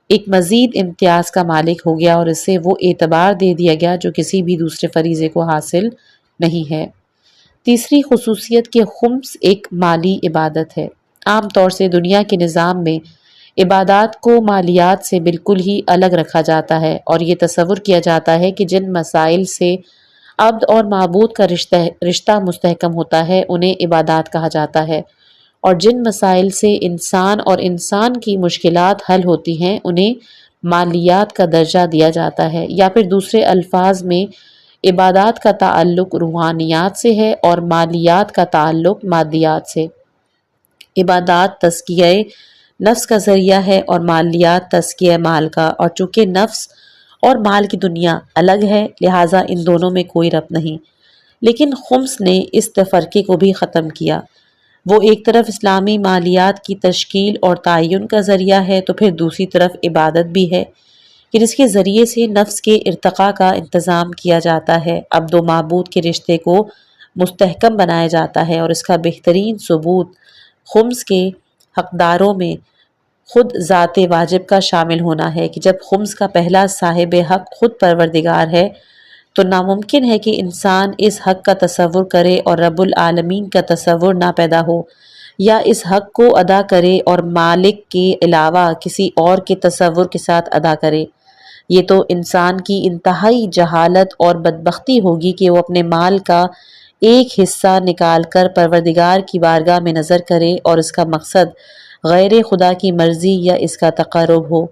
ایک مزید امتیاز کا مالک ہو گیا اور اسے وہ اعتبار دے دیا گیا جو کسی بھی دوسرے فریضے کو حاصل نہیں ہے۔ تیسری خصوصیت کہ خمس ایک مالی عبادت ہے۔ عام طور سے دنیا کے نظام میں عبادات کو مالیات سے بالکل ہی الگ رکھا جاتا ہے، اور یہ تصور کیا جاتا ہے کہ جن مسائل سے عبد اور معبود کا رشتہ مستحکم ہوتا ہے انہیں عبادات کہا جاتا ہے، اور جن مسائل سے انسان اور انسان کی مشکلات حل ہوتی ہیں انہیں مالیات کا درجہ دیا جاتا ہے، یا پھر دوسرے الفاظ میں عبادات کا تعلق روحانیات سے ہے اور مالیات کا تعلق مادیات سے۔ عبادات تزکیہ نفس کا ذریعہ ہے اور مالیات تزکیہ مال کا، اور چونکہ نفس اور مال کی دنیا الگ ہے لہٰذا ان دونوں میں کوئی ربط نہیں۔ لیکن خمس نے اس تفرقے کو بھی ختم کیا۔ وہ ایک طرف اسلامی مالیات کی تشکیل اور تعین کا ذریعہ ہے تو پھر دوسری طرف عبادت بھی ہے کہ جس کے ذریعے سے نفس کے ارتقاء کا انتظام کیا جاتا ہے، عبد و معبود کے رشتے کو مستحکم بنایا جاتا ہے، اور اس کا بہترین ثبوت خمس کے حقداروں میں خود ذات واجب کا شامل ہونا ہے کہ جب خمس کا پہلا صاحب حق خود پروردگار ہے تو ناممکن ہے کہ انسان اس حق کا تصور کرے اور رب العالمین کا تصور نہ پیدا ہو، یا اس حق کو ادا کرے اور مالک کے علاوہ کسی اور کے تصور کے ساتھ ادا کرے۔ یہ تو انسان کی انتہائی جہالت اور بدبختی ہوگی کہ وہ اپنے مال کا ایک حصہ نکال کر پروردگار کی بارگاہ میں نظر کرے اور اس کا مقصد غیر خدا کی مرضی یا اس کا تقرب ہو۔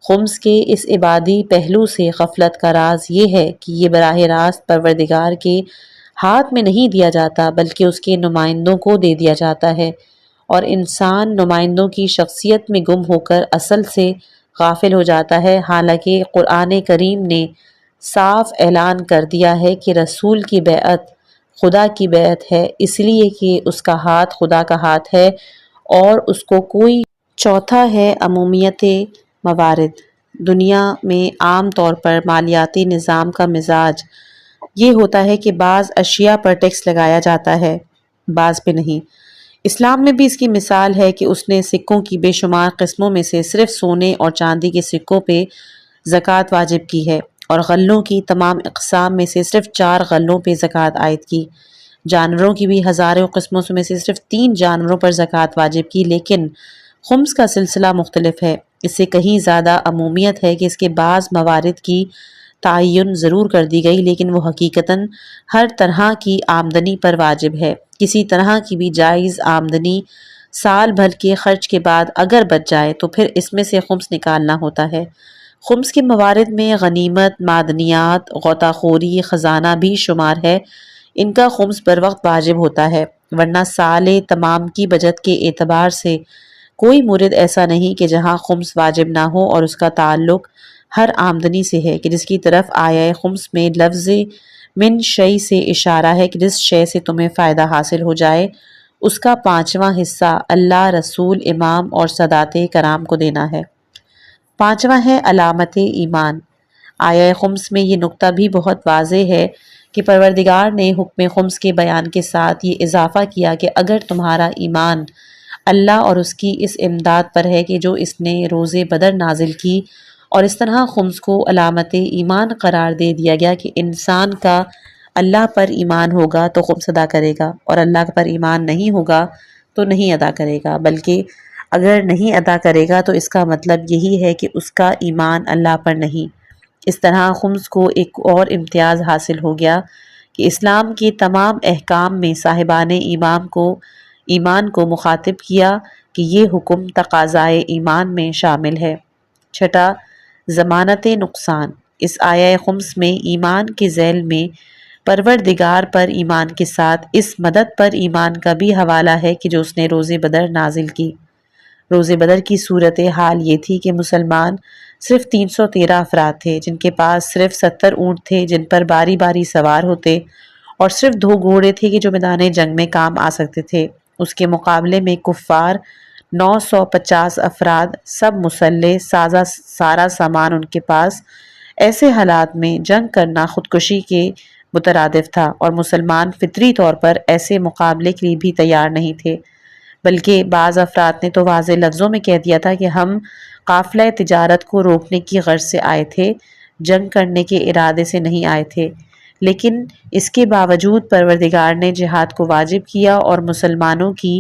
خمس کے اس عبادی پہلو سے غفلت کا راز یہ ہے کہ یہ براہ راست پروردگار کے ہاتھ میں نہیں دیا جاتا بلکہ اس کے نمائندوں کو دے دیا جاتا ہے، اور انسان نمائندوں کی شخصیت میں گم ہو کر اصل سے غافل ہو جاتا ہے، حالانکہ قرآن کریم نے صاف اعلان کر دیا ہے کہ رسول کی بیعت خدا کی بیعت ہے، اس لیے کہ اس کا ہاتھ خدا کا ہاتھ ہے اور اس کو کوئی چوتھا ہے۔ عمومیت موارد دنیا میں عام طور پر مالیاتی نظام کا مزاج یہ ہوتا ہے کہ بعض اشیاء پر ٹیکس لگایا جاتا ہے، بعض پہ نہیں۔ اسلام میں بھی اس کی مثال ہے کہ اس نے سکوں کی بے شمار قسموں میں سے صرف سونے اور چاندی کے سکوں پہ زکوٰۃ واجب کی ہے، اور غلوں کی تمام اقسام میں سے صرف 4 غلوں پہ زکوٰۃ عائد کی۔ جانوروں کی بھی ہزاروں قسموں میں سے صرف 3 جانوروں پر زکوٰۃ واجب کی، لیکن خمس کا سلسلہ مختلف ہے۔ اس سے کہیں زیادہ عمومیت ہے کہ اس کے بعض موارد کی تعین ضرور کر دی گئی، لیکن وہ حقیقتاً ہر طرح کی آمدنی پر واجب ہے۔ کسی طرح کی بھی جائز آمدنی سال بھر کے خرچ کے بعد اگر بچ جائے تو پھر اس میں سے خمس نکالنا ہوتا ہے۔ خمس کے موارد میں غنیمت، معدنیات، غوطہ خوری، خزانہ بھی شمار ہے۔ ان کا خمس بر وقت واجب ہوتا ہے، ورنہ سال تمام کی بچت کے اعتبار سے کوئی مورد ایسا نہیں کہ جہاں خمس واجب نہ ہو، اور اس کا تعلق ہر آمدنی سے ہے کہ جس کی طرف آیا خمس میں لفظ من شیء سے اشارہ ہے کہ جس شے سے تمہیں فائدہ حاصل ہو جائے اس کا 5واں حصہ اللہ، رسول، امام اور سادات کرام کو دینا ہے۔ 5واں ہے علامت ایمان۔ آیا خمس میں یہ نقطہ بھی بہت واضح ہے کہ پروردگار نے حکم خمس کے بیان کے ساتھ یہ اضافہ کیا کہ اگر تمہارا ایمان اللہ اور اس کی اس امداد پر ہے کہ جو اس نے روز بدر نازل کی، اور اس طرح خمس کو علامت ایمان قرار دے دیا گیا کہ انسان کا اللہ پر ایمان ہوگا تو خمس ادا کرے گا، اور اللہ پر ایمان نہیں ہوگا تو نہیں ادا کرے گا، بلکہ اگر نہیں ادا کرے گا تو اس کا مطلب یہی ہے کہ اس کا ایمان اللہ پر نہیں۔ اس طرح خمس کو ایک اور امتیاز حاصل ہو گیا کہ اسلام کے تمام احکام میں صاحبان ایمان کو مخاطب کیا کہ یہ حکم تقاضائے ایمان میں شامل ہے۔ 6، ضمانت نقصان۔ اس آیہ خمس میں ایمان کے ذیل میں پروردگار پر ایمان کے ساتھ اس مدد پر ایمان کا بھی حوالہ ہے کہ جو اس نے روز بدر نازل کی۔ روز بدر کی صورتحال یہ تھی کہ مسلمان صرف 313 افراد تھے جن کے پاس صرف 70 اونٹ تھے جن پر باری باری سوار ہوتے، اور صرف 2 گھوڑے تھے کہ جو میدان جنگ میں کام آ سکتے تھے۔ اس کے مقابلے میں کفار 950 افراد، سب مسلح، سارا سامان ان کے پاس۔ ایسے حالات میں جنگ کرنا خودکشی کے مترادف تھا، اور مسلمان فطری طور پر ایسے مقابلے کے لیے بھی تیار نہیں تھے، بلکہ بعض افراد نے تو واضح لفظوں میں کہہ دیا تھا کہ ہم قافلہ تجارت کو روکنے کی غرض سے آئے تھے، جنگ کرنے کے ارادے سے نہیں آئے تھے۔ لیکن اس کے باوجود پروردگار نے جہاد کو واجب کیا اور مسلمانوں کی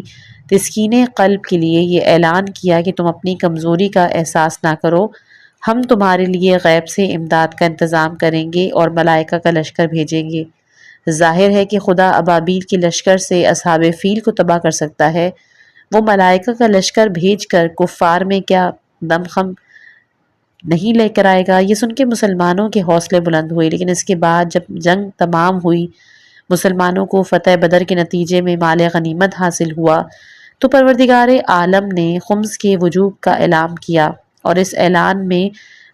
تسکین قلب کے لیے یہ اعلان کیا کہ تم اپنی کمزوری کا احساس نہ کرو، ہم تمہارے لیے غیب سے امداد کا انتظام کریں گے اور ملائکہ کا لشکر بھیجیں گے۔ ظاہر ہے کہ خدا ابابیل کے لشکر سے اصحاب فیل کو تباہ کر سکتا ہے، وہ ملائکہ کا لشکر بھیج کر کفار میں کیا نہیں لے کر آئے گا۔ یہ سن کے مسلمانوں کے حوصلے بلند ہوئے، لیکن اس کے بعد جب جنگ تمام ہوئی، مسلمانوں کو فتح بدر کے نتیجے میں مال غنیمت حاصل ہوا، تو پروردگار عالم نے خمس کے وجوب کا اعلان کیا، اور اس اعلان میں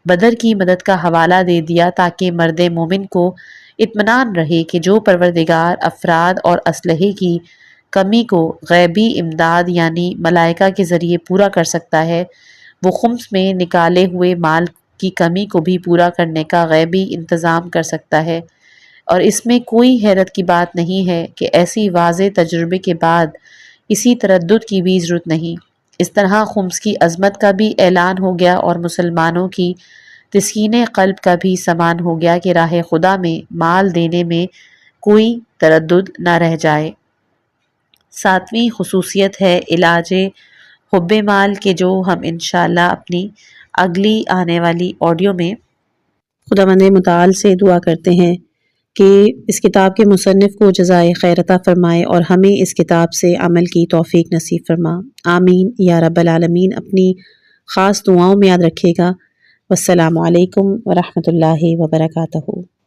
بدر کی مدد کا حوالہ دے دیا تاکہ مرد مومن کو اطمینان رہے کہ جو پروردگار افراد اور اسلحے کی کمی کو غیبی امداد یعنی ملائکہ کے ذریعے پورا کر سکتا ہے، وہ خمس میں نکالے ہوئے مال کی کمی کو بھی پورا کرنے کا غیبی انتظام کر سکتا ہے۔ اور اس میں کوئی حیرت کی بات نہیں ہے کہ ایسی واضح تجربے کے بعد اسی تردد کی بھی ضرورت نہیں۔ اس طرح خمس کی عظمت کا بھی اعلان ہو گیا اور مسلمانوں کی تسکین قلب کا بھی سامان ہو گیا کہ راہ خدا میں مال دینے میں کوئی تردد نہ رہ جائے۔ ساتویں خصوصیت ہے علاج حب مال کے جو ہم انشاءاللہ اپنی اگلی آنے والی آڈیو میں خداوند متعال سے دعا کرتے ہیں کہ اس کتاب کے مصنف کو جزائے خیر عطا فرمائے اور ہمیں اس کتاب سے عمل کی توفیق نصیب فرما۔ آمین یا رب العالمین۔ اپنی خاص دعاؤں میں یاد رکھیے گا۔ والسلام علیکم ورحمۃ اللہ وبرکاتہ۔